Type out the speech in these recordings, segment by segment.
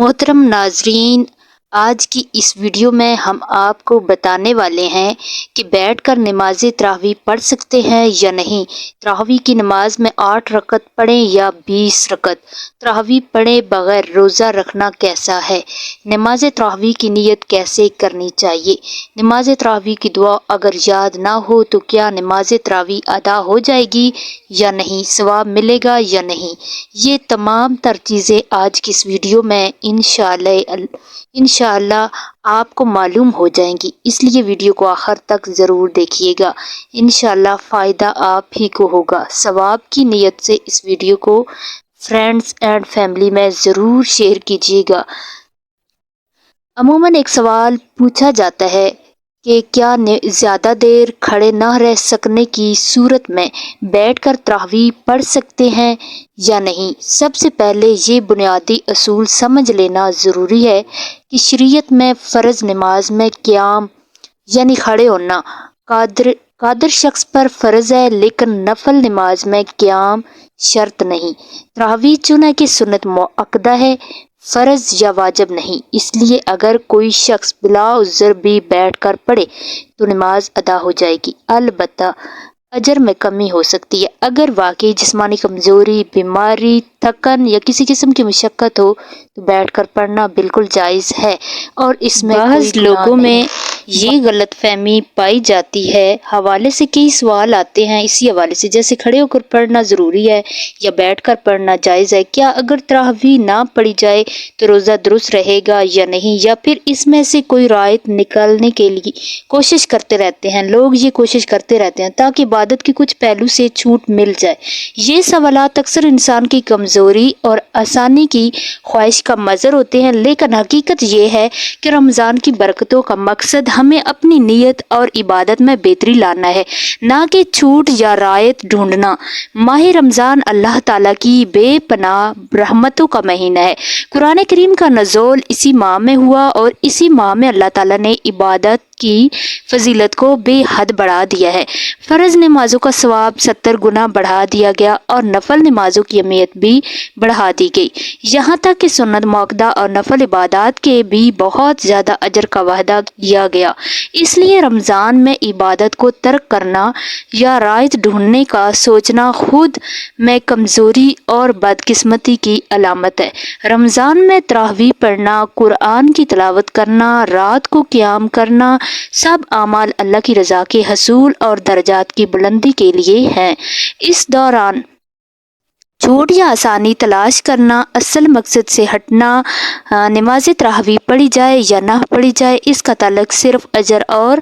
मोहतरम नाजरीन, आज की इस वीडियो में हम आपको बताने वाले हैं कि बैठकर नमाज तरावी पढ़ सकते हैं या नहीं। तरावी की नमाज में 8 रकत पढ़ें या 20 रकत। तरावी पढ़े बगैर रोज़ा रखना कैसा है। नमाज तरावी की नीयत कैसे करनी चाहिए। नमाज तरावी की दुआ अगर याद ना हो तो क्या नमाज तरावी अदा हो जाएगी या नहीं, सवाब मिलेगा या नहीं। ये तमाम तर चीज़ें आज की इस वीडियो में इंशाअल्लाह आपको मालूम हो जाएंगी, इसलिए वीडियो को आखिर तक ज़रूर देखिएगा। इंशाअल्लाह फ़ायदा आप ही को होगा। सवाब की नीयत से इस वीडियो को फ्रेंड्स एंड फैमिली में ज़रूर शेयर कीजिएगा। अमूमन एक सवाल पूछा जाता है कि क्या ज़्यादा देर खड़े न रह सकने की सूरत में बैठकर तरावी पढ़ सकते हैं या नहीं। सबसे पहले ये बुनियादी असूल समझ लेना ज़रूरी है कि शरीयत में फ़र्ज़ नमाज में क़याम यानी खड़े होना कादर शख्स पर फ़र्ज़ है, लेकिन नफल नमाज में क़याम शर्त नहीं। तरावी चुना कि सुन्नत मुअक्कदा है, फ़र्ज या वाजिब नहीं। इसलिए अगर कोई शख्स बिला उज़्र भी बैठकर पढ़े तो नमाज अदा हो जाएगी, अलबत्ता अजर में कमी हो सकती है। अगर वाकई जिस्मानी कमज़ोरी, बीमारी, थकन या किसी किस्म की मुशक्क़त हो तो बैठकर पढ़ना बिल्कुल जायज़ है और इसमें बाज़ लोगों में ये गलत फहमी पाई जाती है। हवाले से कई सवाल आते हैं इसी हवाले से, जैसे खड़े होकर पढ़ना ज़रूरी है या बैठकर पढ़ना जायज़ है। क्या अगर तरावी ना पढ़ी जाए तो रोज़ा दुरुस्त रहेगा या नहीं, या फिर इसमें से कोई रायत निकालने के लिए कोशिश करते रहते हैं। लोग ये कोशिश करते रहते हैं ताकि इबादत के कुछ पहलू से छूट मिल जाए। ये सवालात अक्सर इंसान की कमज़ोरी और आसानी की ख्वाहिश का मज़र होते हैं, लेकिन हकीकत ये है कि रमज़ान की बरकतों का मकसद हमें अपनी नीयत और इबादत में बेहतरी लाना है, ना कि छूट या रायत ढूंढना। माह रमज़ान अल्लाह ताला की बेपनाह रहमतों का महीना है। कुरान करीम का नज़ूल इसी माह में हुआ और इसी माह में अल्लाह ताला ने इबादत की फजीलत को बेहद बढ़ा दिया है। फ़र्ज नमाजों का सवाब 70 गुना बढ़ा दिया गया और नफल नमाजों की अहमियत भी बढ़ा दी गई। यहाँ तक कि सुन्नत मुअक्कदा और नफल इबादत के भी बहुत ज़्यादा अजर का वादा किया गया। इसलिए रमज़ान में इबादत को तर्क करना या रायत ढूंढने का सोचना खुद में कमज़ोरी और बदकिस्मती की अलामत है। रमज़ान में तरावी पढ़ना, कुरान की तिलावत करना, रात को क़याम करना, सब आमाल अल्लाह की रज़ा के हसूल और दर्जात की बुलंदी के लिए हैं। इस दौरान छूट या आसानी तलाश करना, असल मकसद से हटना, नमाज तरावी पढ़ी जाए या ना पढ़ी जाए, इसका ताल्लुक सिर्फ अजर और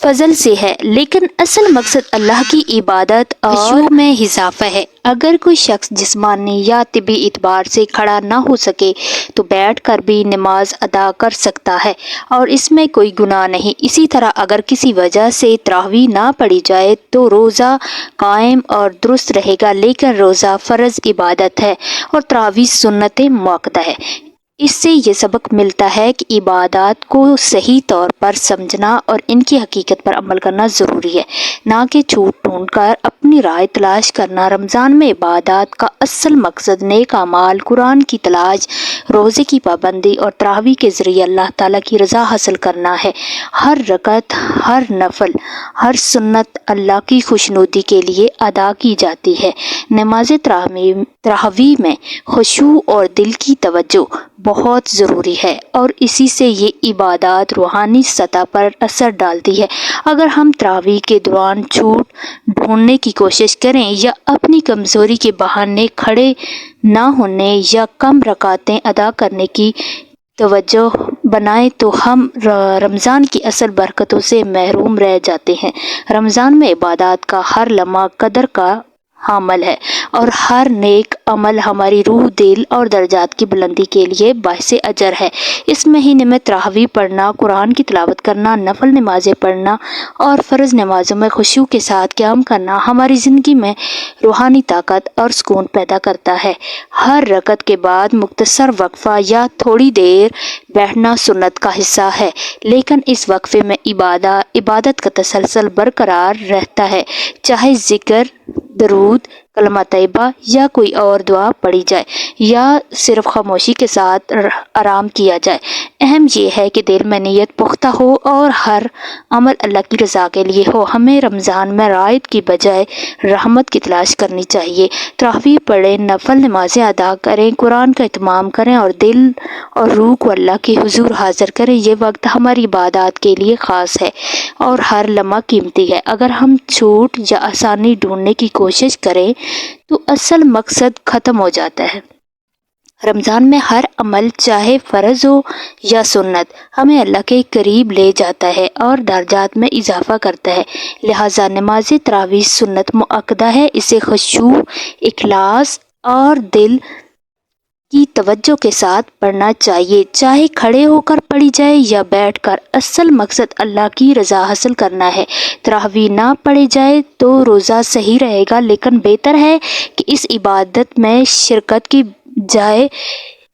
फजल से है, लेकिन असल मकसद अल्लाह की इबादत और में इजाफा है। अगर कोई शख्स जिस्मानी या तिबी इतबार से खड़ा ना हो सके तो बैठकर भी नमाज अदा कर सकता है और इसमें कोई गुनाह नहीं। इसी तरह अगर किसी वजह से तरावी ना पढ़ी जाए तो रोज़ा कायम और दुरुस्त रहेगा, लेकिन रोज़ा फ़र्ज इबादत है और तरावी सुन्नत मुअक्कदा है। इससे ये सबक मिलता है कि इबादत को सही तौर पर समझना और इनकी हकीकत पर अमल करना ज़रूरी है, ना कि छूट ढूंढकर अपनी राय तलाश करना। रमज़ान में इबादत का असल मकसद नेक अमाल, कुरान की तलाश, रोज़े की पाबंदी और तरावी के ज़रिए अल्लाह ताला की रज़ा हासिल करना है। हर रकत, हर नफल, हर सुन्नत अल्लाह की खुशनुदी के लिए अदा की जाती है। नमाज तरावी में खुशू और दिल की तवज्जो बहुत ज़रूरी है और इसी से ये इबादत रूहानी सतह पर असर डालती है। अगर हम तरावी के दौरान छूट ढूंढने की कोशिश करें या अपनी कमज़ोरी के बहाने खड़े ना होने या कम रकातें अदा करने की तवज्जो बनाएं तो हम रमज़ान की असल बरकतों से महरूम रह जाते हैं। रमज़ान में इबादत का हर लम्हा कदर का हामिल है और हर नेक अमल हमारी रूह, दिल और दर्जात की बुलंदी के लिए बाइसे अजर है। इस महीने में तरावी पढ़ना, कुरान की तिलावत करना, नफल नमाजें पढ़ना और फ़र्ज नमाजों में खुशू के साथ क़याम करना हमारी ज़िंदगी में रूहानी ताकत और सुकून पैदा करता है। हर रकत के बाद मुख्तसर वक्फ़ा या थोड़ी देर बैठना सुन्नत का हिस्सा है, लेकिन इस वक्फ़े में इबादत का तसलसल बरकरार रहता है, चाहे जिक्र, दरूद, کلمہ طیبہ یا کوئی اور دعا پڑھی جائے یا صرف خاموشی کے ساتھ آرام کیا جائے۔ اہم یہ ہے کہ دل میں نیت پختہ ہو اور ہر عمل اللہ کی رضا کے لیے ہو۔ ہمیں رمضان میں رعایت کی بجائے رحمت کی تلاش کرنی چاہیے۔ تراویح پڑھیں، نفل نمازیں ادا کریں، قرآن کا اہتمام کریں اور دل اور روح کو اللہ کے حضور حاضر کریں۔ یہ وقت ہماری عبادات کے لیے خاص ہے اور ہر لمحہ قیمتی ہے۔ اگر ہم چھوٹ یا آسانی ڈھونڈنے کی کوشش کریں تو اصل مقصد ختم ہو جاتا ہے۔ رمضان میں ہر عمل چاہے فرض ہو یا سنت ہمیں اللہ کے قریب لے جاتا ہے اور درجات میں اضافہ کرتا ہے۔ لہٰذا نماز تراویح سنت مؤکدہ ہے، اسے خشوع، اخلاص اور دل کی توجہ کے ساتھ پڑھنا چاہیے، چاہے کھڑے ہو کر پڑھی جائے یا بیٹھ کر۔ اصل مقصد اللہ کی رضا حاصل کرنا ہے۔ تراویح نہ پڑھی جائے تو روزہ صحیح رہے گا، لیکن بہتر ہے کہ اس عبادت میں شرکت کی جائے۔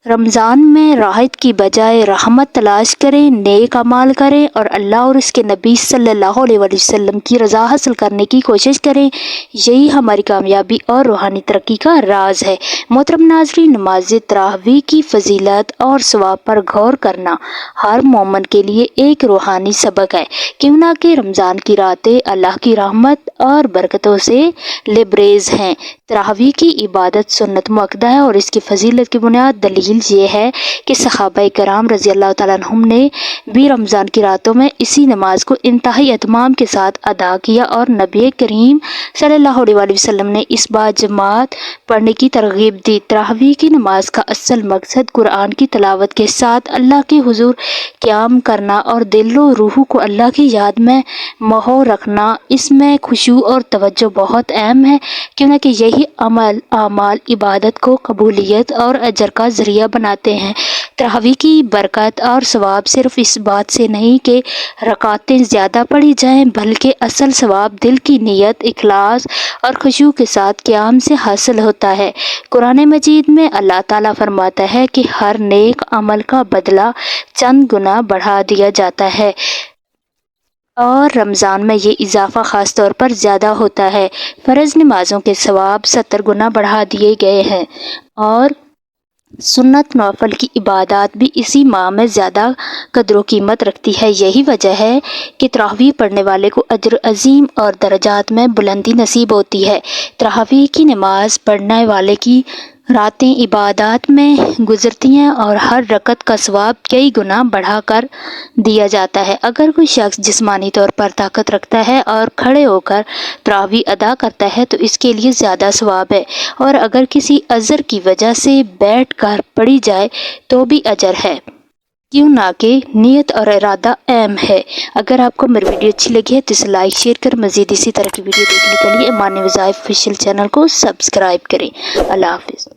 رمضان میں راحت کی بجائے رحمت تلاش کریں، نیک اعمال کریں اور اللہ اور اس کے نبی صلی اللہ علیہ وسلم کی رضا حاصل کرنے کی کوشش کریں۔ یہی ہماری کامیابی اور روحانی ترقی کا راز ہے۔ محترم ناظرین، نماز تراویح کی فضیلت اور ثواب پر غور کرنا ہر مومن کے لیے ایک روحانی سبق ہے، کیوں نہ کہ رمضان کی راتیں اللہ کی رحمت اور برکتوں سے لبریز ہیں۔ تراویح کی عبادت سنت مؤکدہ ہے اور اس کی فضیلت کی بنیاد دلیل یہ ہے کہ صحابہ کرام رضی اللہ تعالیٰ عنہم نے بھی رمضان کی راتوں میں اسی نماز کو انتہائی اہتمام کے ساتھ ادا کیا اور نبی کریم صلی اللہ علیہ وسلم نے اس باجماعت پڑھنے کی ترغیب دی۔ تراویح کی نماز کا اصل مقصد قرآن کی تلاوت کے ساتھ اللہ کے حضور قیام کرنا اور دل و روح کو اللہ کی یاد میں محو رکھنا۔ اس میں خشوع اور توجہ بہت اہم ہے، کیونکہ یہی اعمال عبادت کو قبولیت اور اجر کا ذریعہ بناتے ہیں۔ تراویح کی برکت اور ثواب صرف اس بات سے نہیں کہ رکعتیں زیادہ پڑھی جائیں، بلکہ اصل ثواب دل کی نیت، اخلاص اور خشوع کے ساتھ قیام سے حاصل ہوتا ہے۔ قرآن مجید میں اللہ تعالیٰ فرماتا ہے کہ ہر نیک عمل کا بدلہ چند گنا بڑھا دیا جاتا ہے اور رمضان میں یہ اضافہ خاص طور پر زیادہ ہوتا ہے۔ فرض نمازوں کے ثواب 70 گنا بڑھا دیے گئے ہیں اور سنت نوافل کی عبادات بھی اسی ماہ میں زیادہ قدر و قیمت رکھتی ہے۔ یہی وجہ ہے کہ تراویح پڑھنے والے کو اجر عظیم اور درجات میں بلندی نصیب ہوتی ہے۔ تراویح کی نماز پڑھنے والے کی راتیں عبادات میں گزرتی ہیں اور ہر رکعت کا ثواب کئی گنا بڑھا کر دیا جاتا ہے۔ اگر کوئی شخص جسمانی طور پر طاقت رکھتا ہے اور کھڑے ہو کر تراویح ادا کرتا ہے تو اس کے لیے زیادہ ثواب ہے، اور اگر کسی عذر کی وجہ سے بیٹھ کر پڑھی جائے تو بھی اجر ہے، کیوں نہ کہ نیت اور ارادہ اہم ہے۔ اگر آپ کو میری ویڈیو اچھی لگی ہے تو اسے لائک شیئر کر مزید اسی طرح کی ویڈیو دیکھنے کے لیے ایمان وظائف آفیشیل چینل کو سبسکرائب کریں۔ اللہ حافظ۔